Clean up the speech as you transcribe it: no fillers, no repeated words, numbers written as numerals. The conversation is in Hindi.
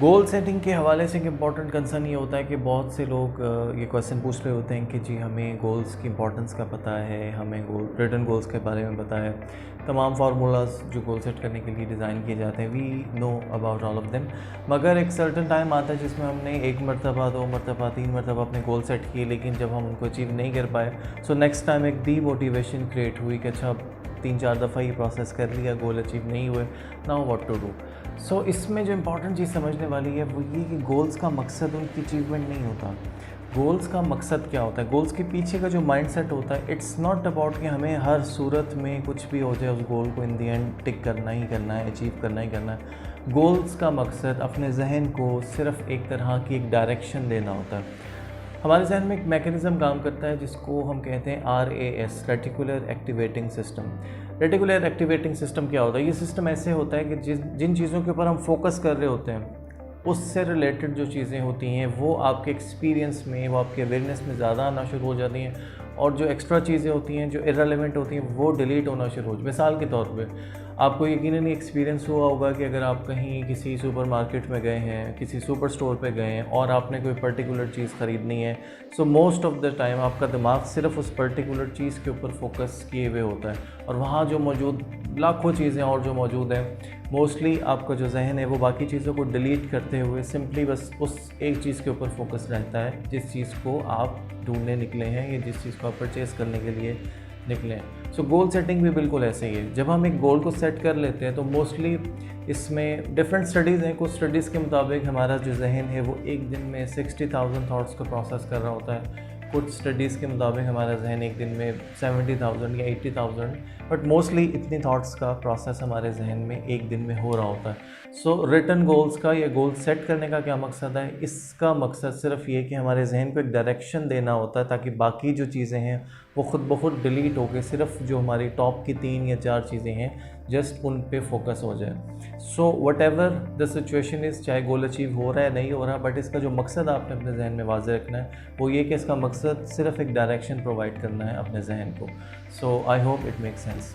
गोल सेटिंग के हवाले से एक इम्पॉर्टेंट कंसर्न ये होता है कि बहुत से लोग ये क्वेश्चन पूछ रहे होते हैं कि जी हमें गोल्स की इंपॉर्टेंस का पता है, हमें रिटन गोल्स के बारे में पता है, तमाम फार्मूलाज जो गोल सेट करने के लिए डिज़ाइन किए जाते हैं, we know about all of them. मगर एक सर्टन टाइम आता है जिसमें हमने एक मरतबा, दो मरतबा, तीन मरतबा अपने गोल सेट किए, लेकिन जब हम उनको अचीव नहीं कर पाए, सो नेक्स्ट टाइम एक डीमोटिवेशन क्रिएट हुई कि अच्छा 3-4 दफ़ा ही प्रोसेस कर लिया, गोल अचीव नहीं हुए, नाउ व्हाट टू डू। सो इसमें जो इम्पॉर्टेंट चीज़ समझने वाली है वो ये कि गोल्स का मकसद उनकी अचीवमेंट नहीं होता। गोल्स का मकसद क्या होता है, गोल्स के पीछे का जो माइंडसेट होता है, इट्स नॉट अबाउट कि हमें हर सूरत में कुछ भी हो जाए उस गोल को इन दी एंड टिक करना ही करना है, अचीव करना ही करना है। गोल्स का मकसद अपने जहन को सिर्फ एक तरह की एक डायरेक्शन देना होता है। हमारे जहन में एक मैकेनिज़्म काम करता है जिसको हम कहते हैं RAS, reticular activating system. Reticular activating system क्या होता है? ये सिस्टम ऐसे होता है कि जिन चीज़ों के ऊपर हम फोकस कर रहे होते हैं उससे रिलेटेड जो चीज़ें होती हैं वो आपके एक्सपीरियंस में, वो आपके अवेयरनेस में ज़्यादा आना शुरू हो जाती हैं, और जो एक्स्ट्रा चीज़ें होती हैं जो इररेलेवेंट होती हैं वो डिलीट होना शुरू हो जाती हैं। मिसाल के तौर पे आपको यकीनन एक्सपीरियंस हुआ होगा कि अगर आप कहीं किसी सुपरमार्केट में गए हैं, किसी सुपर स्टोर पे गए हैं और आपने कोई पर्टिकुलर चीज़ ख़रीदनी है, so most of the time आपका दिमाग सिर्फ उस पर्टिकुलर चीज़ के ऊपर फोकस किए हुए होता है, और वहाँ जो मौजूद लाखों चीज़ें और जो मौजूद हैं, मोस्टली आपका जो जहन है वो बाकी चीज़ों को डिलीट करते हुए सिंपली बस उस एक चीज़ के ऊपर फोकस रहता है जिस चीज़ को आप ढूंढने निकले हैं या जिस चीज़ को आप परचेज़ करने के लिए निकले हैं। सो गोल सेटिंग भी बिल्कुल ऐसे ही है। जब हम एक गोल को सेट कर लेते हैं तो मोस्टली इसमें डिफरेंट स्टडीज़ हैं। कुछ स्टडीज़ के मुताबिक हमारा जो जहन है वो एक दिन में 60,000 थाट्स को प्रोसेस कर रहा होता है। कुछ स्टडीज़ के मुताबिक हमारा जहन एक दिन में 70,000 या 80,000, बट मोस्टली इतनी थाट्स का प्रोसेस हमारे जहन में एक दिन में हो रहा होता है। सो रिटन गोल्स का या गोल सेट करने का क्या मकसद है? इसका मकसद सिर्फ ये कि हमारे जहन को एक डायरेक्शन देना होता है ताकि बाकी जो चीज़ें हैं वो ख़ुद ब खुद डिलीट होकर सिर्फ जो हमारी टॉप की 3 या 4 चीज़ें हैं जस्ट उन पे फोकस हो जाए। So what ever the situation is, चाहे गोल अचीव हो रहा है नहीं हो रहा, बट इसका जो मकसद आपने अपने जहन में वाज़ेह रखना है वो ये कि इसका मकसद सिर्फ एक डायरेक्शन प्रोवाइड करना है अपने जहन को। So I hope it makes sense.